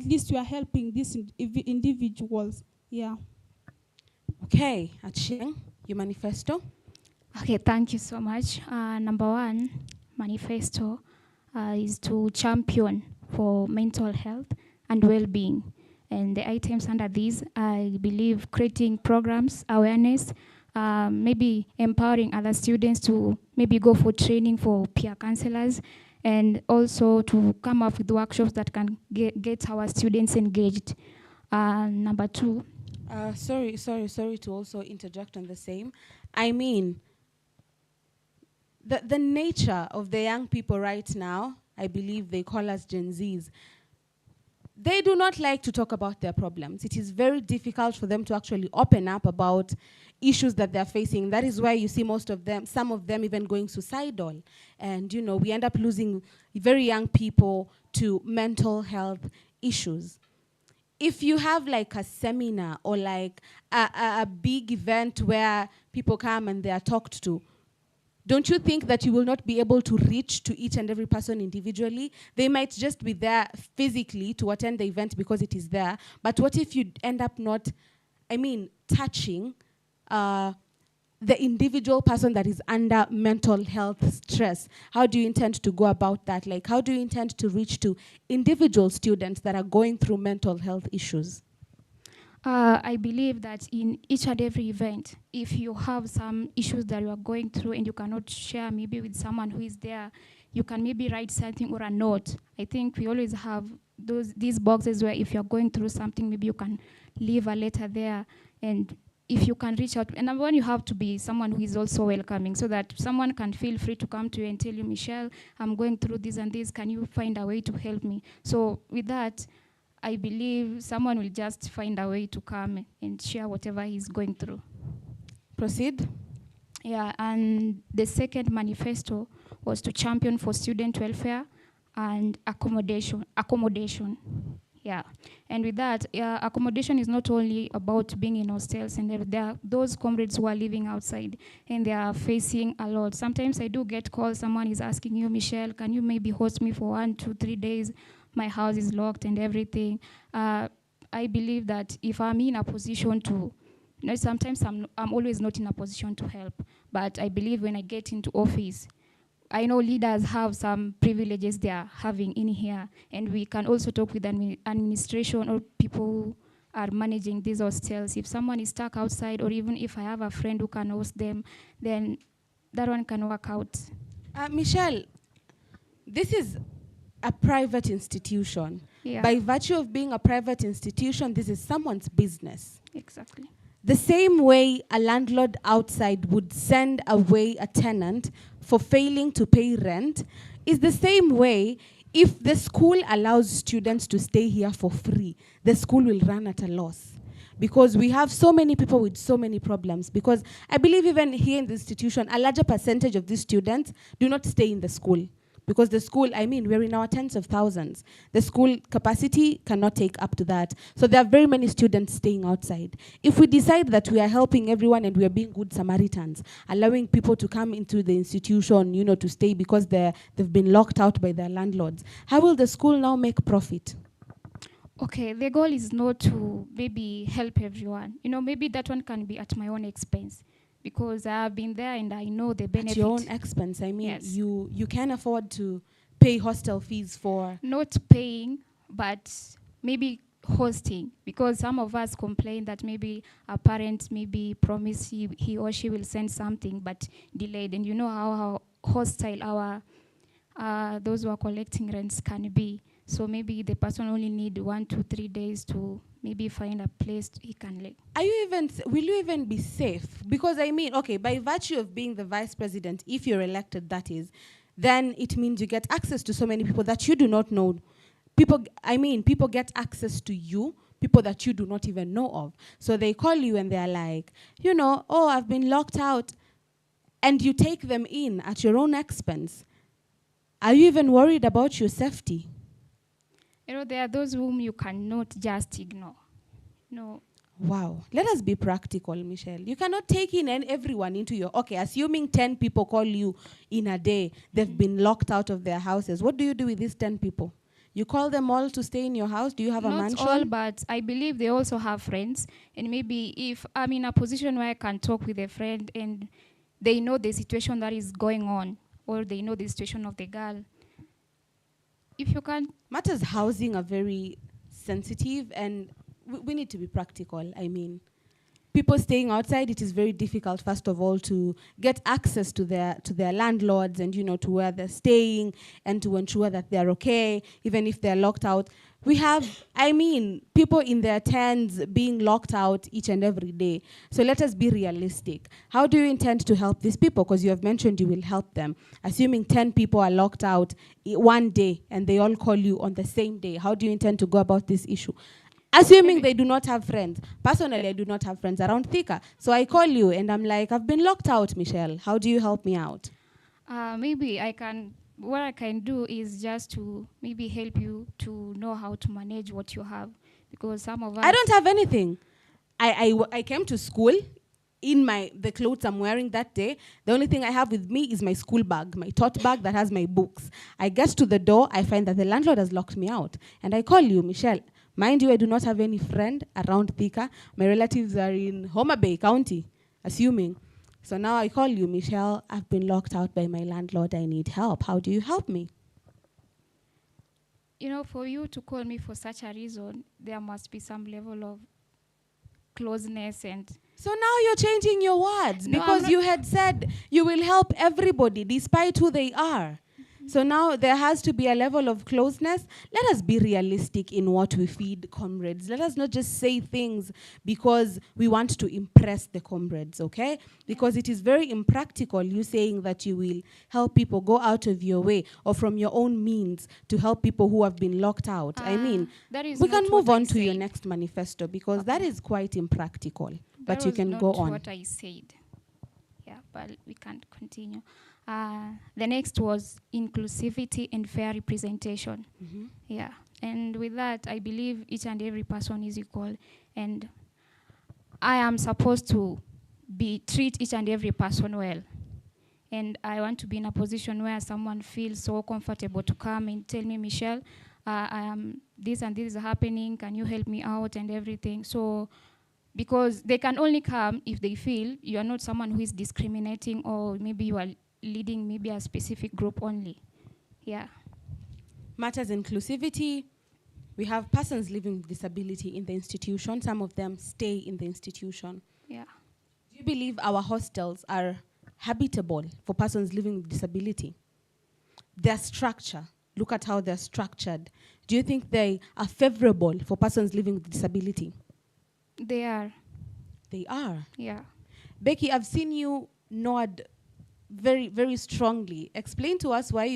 least we are helping these individuals. Yeah. Okay, Achieng', your manifesto. Okay, thank you so much. Number one, manifesto is to champion for mental health and well-being. And the items under these, I believe, creating programs, awareness, maybe empowering other students to maybe go for training for peer counselors, and also to come up with workshops that can get our students engaged. Number two. Sorry to also interject on the same. I mean, the nature of the young people right now, I believe they call us Gen Zs, they do not like to talk about their problems. It is very difficult for them to actually open up about issues that they're facing. That is why you see some of them even going suicidal. And we end up losing very young people to mental health issues. If you have like a seminar or like a big event where people come and they are talked to, don't you think that you will not be able to reach to each and every person individually? They might just be there physically to attend the event because it is there, but what if you end up not, touching the individual person that is under mental health stress? How do you intend to go about that? Like, how do you intend to reach to individual students that are going through mental health issues? I believe that in each and every event, if you have some issues that you are going through and you cannot share maybe with someone who is there, you can maybe write something or a note. I think we always have these boxes where if you're going through something, maybe you can leave a letter there, and if you can reach out. And number one, you have to be someone who is also welcoming, so that someone can feel free to come to you and tell you, Michelle, I'm going through this and this. Can you find a way to help me? So with that, I believe someone will just find a way to come and share whatever he's going through. Proceed. Yeah, and the second manifesto was to champion for student welfare and accommodation. Yeah, and with that, accommodation is not only about being in hostels, and there are those comrades who are living outside and they are facing a lot. Sometimes I do get calls, someone is asking you, Michelle, can you maybe host me for 1, 2, 3 days? My house is locked and everything. I believe that if I'm in a position to, sometimes I'm always not in a position to help, but I believe when I get into office, I know leaders have some privileges they are having in here, and we can also talk with administration or people who are managing these hostels. If someone is stuck outside, or even if I have a friend who can host them, then that one can work out. Michelle, this is a private institution. Yeah. By virtue of being a private institution, this is someone's business. Exactly. The same way a landlord outside would send away a tenant for failing to pay rent is the same way if the school allows students to stay here for free, the school will run at a loss. Because we have so many people with so many problems. Because I believe even here in the institution, a larger percentage of these students do not stay in the school. Because the school, we're in our tens of thousands. The school capacity cannot take up to that. So there are very many students staying outside. If we decide that we are helping everyone and we are being good Samaritans, allowing people to come into the institution, to stay because they've been locked out by their landlords, how will the school now make profit? Okay, the goal is not to maybe help everyone. Maybe that one can be at my own expense, because I've been there and I know the benefit. At your own expense. Yes. You can afford to pay hostel fees for... Not paying, but maybe hosting. Because some of us complain that maybe a parent maybe promised he or she will send something, but delayed. And you know how hostile those who are collecting rents can be. So maybe the person only need 1 to 3 days to maybe find a place he can live. Will you even be safe? Because by virtue of being the vice president, if you're elected, that is, then it means you get access to so many people that you do not know. People get access to you, people that you do not even know of. So they call you and they're like, I've been locked out. And you take them in at your own expense. Are you even worried about your safety? There are those whom you cannot just ignore. No. Wow. Let us be practical, Michelle. You cannot take in everyone into your... Okay, assuming 10 people call you in a day, they've been locked out of their houses. What do you do with these 10 people? You call them all to stay in your house? Do you have a Not mansion? all, but I believe they also have friends. And maybe if I'm in a position where I can talk with a friend and they know the situation that is going on, or they know the situation of the girl, if you can. Matters housing are very sensitive, and we need to be practical. I mean, people staying outside, it is very difficult, first of all, to get access to their landlords and, to where they're staying and to ensure that they're okay, even if they're locked out. We have, people in their tens being locked out each and every day. So let us be realistic. How do you intend to help these people? Because you have mentioned you will help them. Assuming 10 people are locked out one day and they all call you on the same day, how do you intend to go about this issue? Assuming they do not have friends. Personally, I do not have friends around Thika. So I call you and I'm like, I've been locked out, Michelle. How do you help me out? Maybe what I can do is just to maybe help you to know how to manage what you have. Because some of us... I don't have anything. I came to school in the clothes I'm wearing that day. The only thing I have with me is my school bag, my tote bag that has my books. I get to the door, I find that the landlord has locked me out. And I call you, Michelle. Mind you, I do not have any friend around Thika. My relatives are in Homa Bay County, assuming. So now I call you, Michelle, I've been locked out by my landlord. I need help. How do you help me? For you to call me for such a reason, there must be some level of closeness. And so now you're changing your words, No, because you had said you will help everybody despite who they are. So now there has to be a level of closeness. Let us be realistic in what we feed comrades. Let us not just say things because we want to impress the comrades, okay? Because it is very impractical, you saying that you will help people go out of your way or from your own means to help people who have been locked out. We can move on to your next manifesto, because that is quite impractical. But you can go on. What I said. Yeah, but we can't continue. The next was inclusivity and fair representation. Yeah, and with that, I believe each and every person is equal, and I am supposed to treat each and every person well. And I want to be in a position where someone feels so comfortable to come and tell me, Michelle, this and this is happening, can you help me out and everything. So, because they can only come if they feel you are not someone who is discriminating, or maybe you are leading maybe a specific group only. Yeah. Matters inclusivity. We have persons living with disability in the institution. Some of them stay in the institution. Yeah. Do you believe our hostels are habitable for persons living with disability? Their structure, look at how they're structured. Do you think they are favorable for persons living with disability? They are. They are? Yeah. Becky, I've seen you nod very, very strongly. Explain to us why